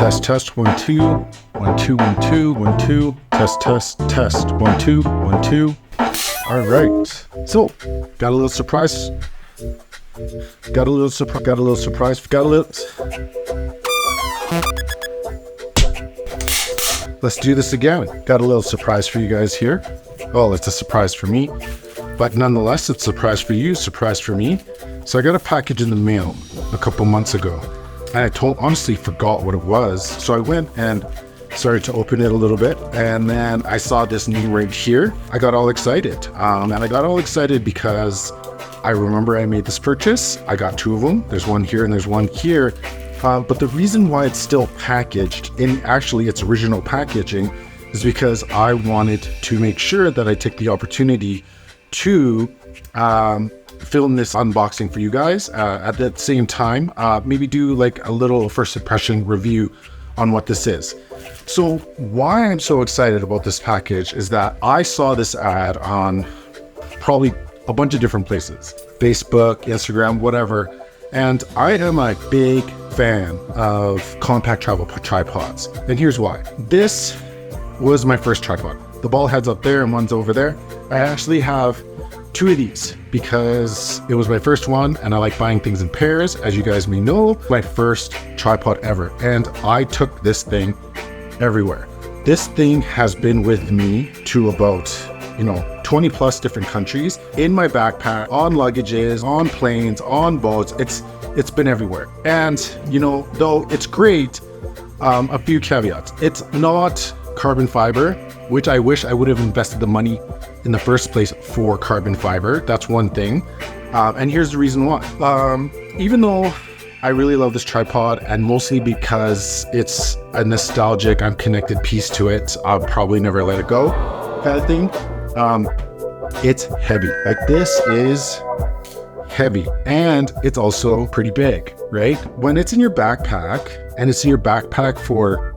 Test, test, 1, 2, 1, 2, 1, 2, 1, 2, test, test, test, 1, 2, 1, 2. All right. So, got a little surprise. Let's do this again. Got a little surprise for you guys here. Well, it's a surprise for me, but nonetheless, it's a surprise for you, surprise for me. So I got a package in the mail a couple months ago, and I honestly forgot what it was. So I went and started to open it a little bit, and then I saw this new rig here. I got all excited, and I got all excited because I remember I made this purchase. I got two of them. There's one here and there's one here. But the reason why it's still packaged in actually its original packaging is because I wanted to make sure that I take the opportunity to film this unboxing for you guys. At the same time, maybe do like a little first impression review on what this is. So why I'm so excited about this package is that I saw this ad on probably a bunch of different places, Facebook, Instagram, whatever. And I am a big fan of compact travel tripods. And here's why. This was my first tripod. The ball head's up there and one's over there. I actually have two of these because it was my first one and I like buying things in pairs. As you guys may know, my first tripod ever. And I took this thing everywhere. This thing has been with me to about, 20 plus different countries, in my backpack, on luggages, on planes, on boats. It's been everywhere. And, though it's great, a few caveats. It's not carbon fiber, which I wish I would have invested the money in the first place for carbon fiber. That's one thing. And here's the reason why. Even though I really love this tripod, and mostly because it's a nostalgic, I'm connected piece to it, I'll probably never let it go kind of thing. It's heavy. Like, this is heavy, and it's also pretty big, right? When it's in your backpack, and it's in your backpack for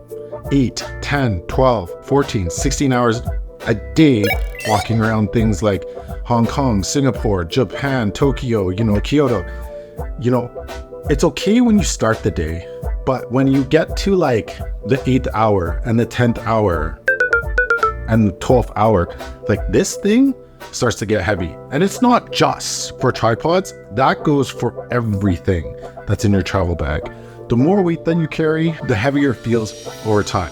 8, 10, 12, 14, 16 hours a day, walking around things like Hong Kong, Singapore, Japan, Tokyo, Kyoto, it's okay when you start the day, but when you get to like the 8th hour and the 10th hour and the 12th hour, like, this thing starts to get heavy. And it's not just for tripods, that goes for everything that's in your travel bag. The more weight that you carry, the heavier it feels over time.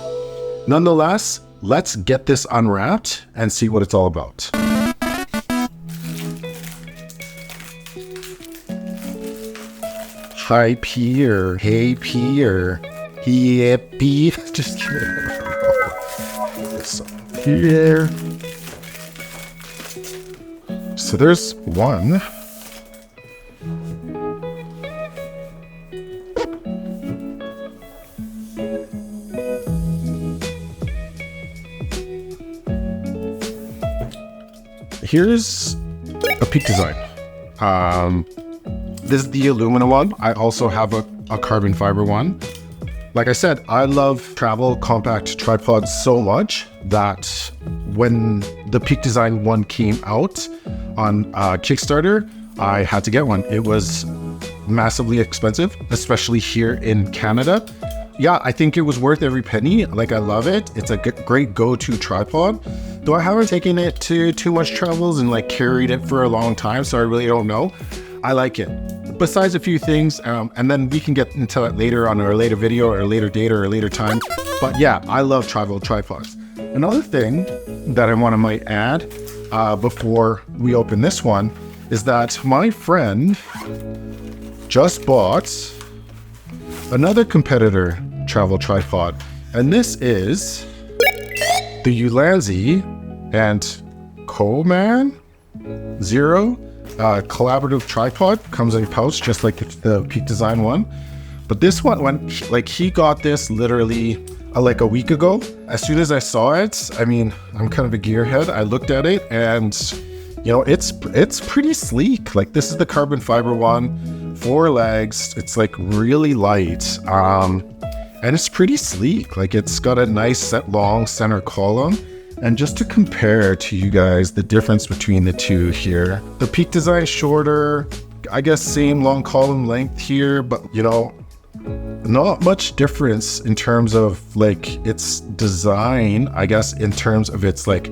Nonetheless, let's get this unwrapped and see what it's all about. Heipi. Just kidding. Here. So there's one. Here's a Peak design. This is the aluminum one. I also have a carbon fiber one. Like I said, I love travel compact tripods so much that when the Peak Design one came out on Kickstarter, I had to get one. It was massively expensive, especially here in Canada. Yeah, I think it was worth every penny. Like, I love it. It's a great go-to tripod. Though I haven't taken it to too much travels and like carried it for a long time, so I really don't know. I like it. Besides a few things, and then we can get into that later on a later video or a later date or a later time. But yeah, I love travel tripods. Another thing that I might add before we open this one is that my friend just bought another competitor travel tripod, and this is the Ulanzi and Coleman Zero collaborative tripod. Comes in a pouch just like the Peak Design one, but this one, he got this literally like a week ago. As soon as I saw it, I mean, I'm kind of a gearhead. I looked at it and it's pretty sleek. Like, this is the carbon fiber one, 4 legs. It's like really light, and it's pretty sleek. Like, it's got a nice long center column. And just to compare to you guys the difference between the two here, the Peak Design shorter, I guess same long column length here, but not much difference in terms of like its design, I guess, in terms of its like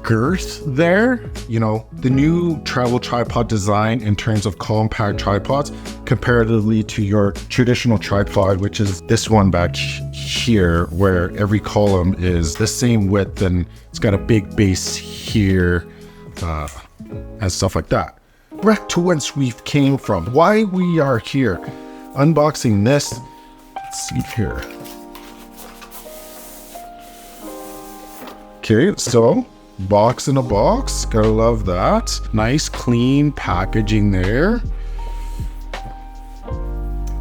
girth there. You know, the new travel tripod design in terms of compact tripods comparatively to your traditional tripod, which is this one back here, where every column is the same width and it's got a big base here and stuff like that. Back to whence we came from, why we are here, unboxing this. Let's see here. Okay, so box in a box, gotta love that. Nice clean packaging there.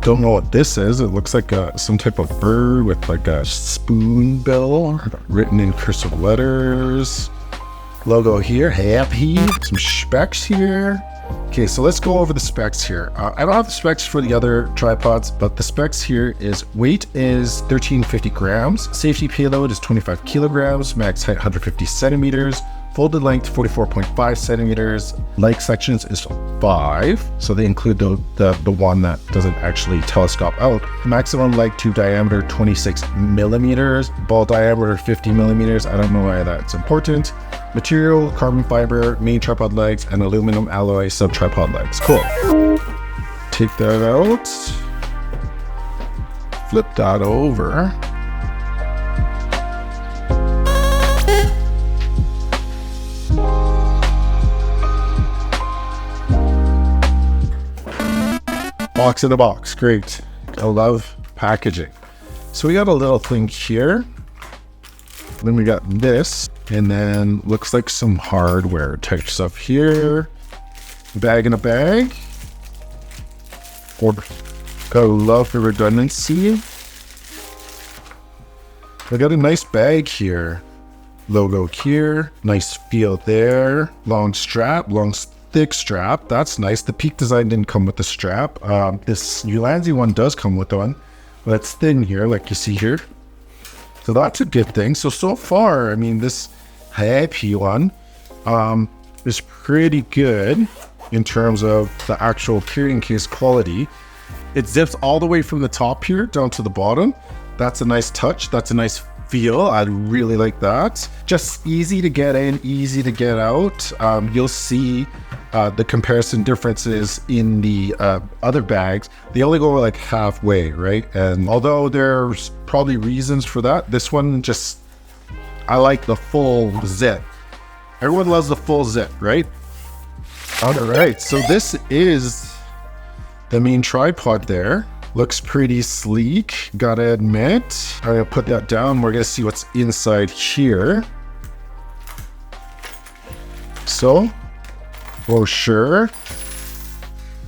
Don't know what this is. It looks like some type of bird with like a spoon bill written in cursive letters. Logo here, happy. Some specs here. Okay, so let's go over the specs here. I don't have the specs for the other tripods, but the specs here is weight is 1350 grams. Safety payload is 25 kilograms. Max height 150 centimeters. Folded length 44.5 centimeters. Leg sections is 5. So they include the one that doesn't actually telescope out. Maximum leg tube diameter 26 millimeters. Ball diameter 50 millimeters. I don't know why that's important. Material, carbon fiber, main tripod legs, and aluminum alloy sub tripod legs. Cool. Take that out. Flip that over. Box in a box, great. I love packaging. So we got a little thing here. Then we got this, and then looks like some hardware type stuff here. Bag in a bag. Or gotta love the redundancy. I got a nice bag here. Logo here, nice feel there. Long strap, long thick strap. That's nice. The Peak design didn't come with the strap. This Ulanzi one does come with one, but it's thin here, like you see here. So that's a good thing. So far, I mean, this Heipi one is pretty good in terms of the actual carrying case quality. It zips all the way from the top here down to the bottom. That's a nice touch. That's a nice feel. I really like that. Just easy to get in, easy to get out. You'll see the comparison differences in the other bags. They only go like halfway, right? And although there's probably reasons for that, this one just, I like the full zip. Everyone loves the full zip, right? All right, so this is the main tripod there. Looks pretty sleek, gotta admit. I'm gonna put that down. We're gonna see what's inside here. So, brochure,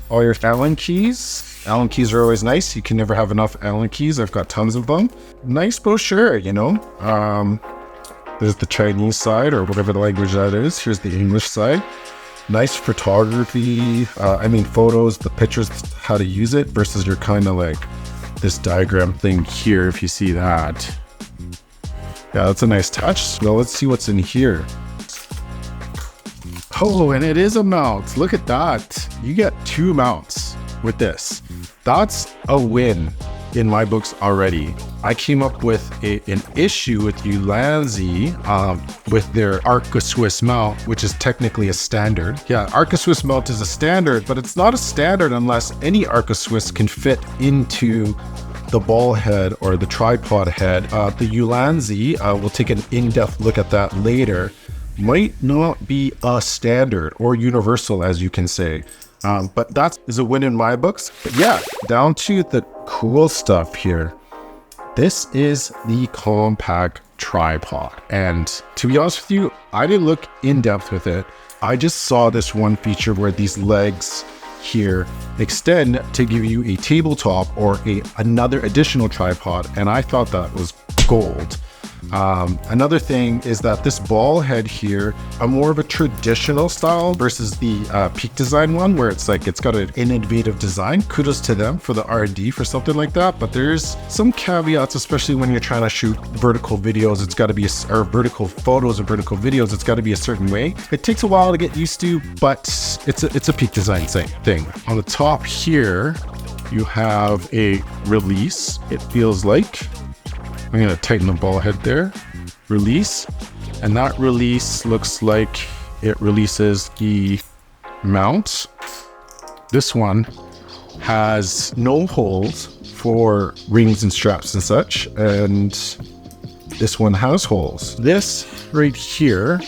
all your Allen keys. Allen keys are always nice. You can never have enough Allen keys. I've got tons of them. Nice brochure, you know. There's the Chinese side, or whatever the language that is. Here's the English side. Nice photography, photos, the pictures, how to use it versus your kind of like this diagram thing here, if you see that. Yeah, that's a nice touch. Well, let's see what's in here. Oh, and it is a mount. Look at that. You get 2 mounts with this. That's a win in my books already. I came up with an issue with Ulanzi with their Arca Swiss mount, which is technically a standard. Yeah, Arca Swiss mount is a standard, but it's not a standard unless any Arca Swiss can fit into the ball head or the tripod head. The Ulanzi, we'll take an in-depth look at that later, might not be a standard or universal, as you can say. But that is a win in my books. But yeah, down to the cool stuff here. This is the compact tripod. And to be honest with you, I didn't look in depth with it. I just saw this one feature where these legs here extend to give you a tabletop or another additional tripod. And I thought that was gold. Another thing is that this ball head here, a more of a traditional style versus the Peak design one, where it's like it's got an innovative design. Kudos to them for the R&D for something like that. But there's some caveats, especially when you're trying to shoot vertical videos. It's got to be or vertical photos or vertical videos. It's got to be a certain way. It takes a while to get used to, but it's a Peak design thing. On the top here, you have a release, it feels like. I'm gonna tighten the ball head there. Release. And that release looks like it releases the mount. This one has no holes for rings and straps and such. And this one has holes. This right here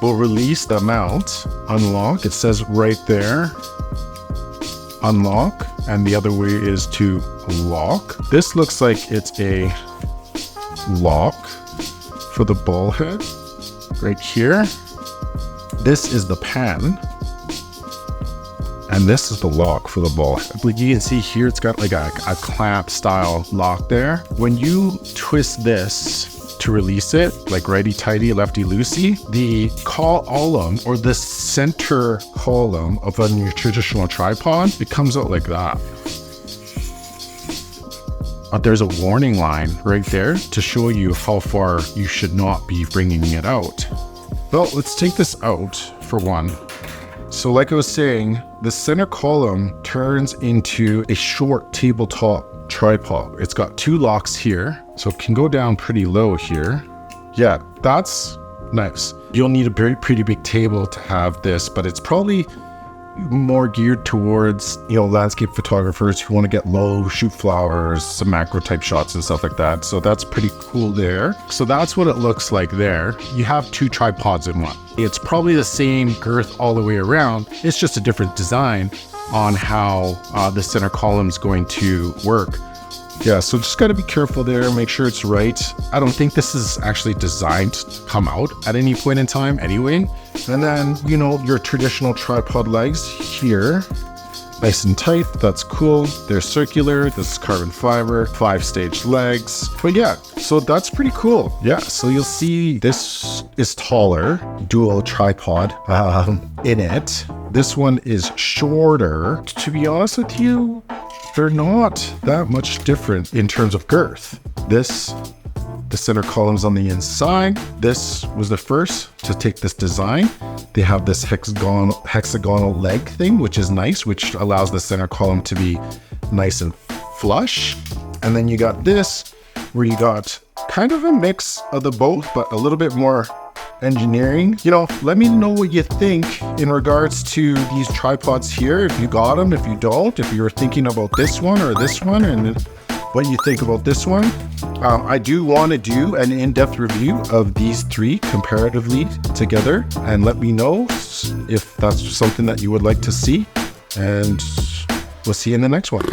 will release the mount, unlock. It says right there, unlock. And the other way is to lock. This looks like it's a lock for the ball head right here. This is the pan. And this is the lock for the ball head. Like you can see here, it's got like a clamp style lock there. When you twist this to release it, like righty-tighty, lefty-loosey, the column or the center column of a your traditional tripod, it comes out like that. There's a warning line right there to show you how far you should not be bringing it out. Well, let's take this out for one. So like I was saying, the center column turns into a short tabletop tripod. It's got two locks here, so it can go down pretty low here. Yeah, that's nice. You'll need a pretty big table to have this, but it's probably more geared towards, landscape photographers who want to get low, shoot flowers, some macro type shots and stuff like that. So that's pretty cool there. So that's what it looks like there. You have two tripods in one. It's probably the same girth all the way around. It's just a different design on how the center column is going to work. Yeah, so just got to be careful there, make sure it's right. I don't think this is actually designed to come out at any point in time anyway. And then, your traditional tripod legs here, nice and tight, that's cool. They're circular, this is carbon fiber, 5-stage legs. But yeah, so that's pretty cool. Yeah, so you'll see this is taller, dual tripod in it. This one is shorter. To be honest with you, they're not that much different in terms of girth. The center column's on the inside. This was the first to take this design. They have this hexagonal leg thing, which is nice, which allows the center column to be nice and flush. And then you got this, where you got kind of a mix of the both, but a little bit more engineering. Let me know what you think in regards to these tripods here. If you got them, if you don't, if you're thinking about this one or this one, and what you think about this one. I do want to do an in-depth review of these three comparatively together, and let me know if that's something that you would like to see, and we'll see you in the next one.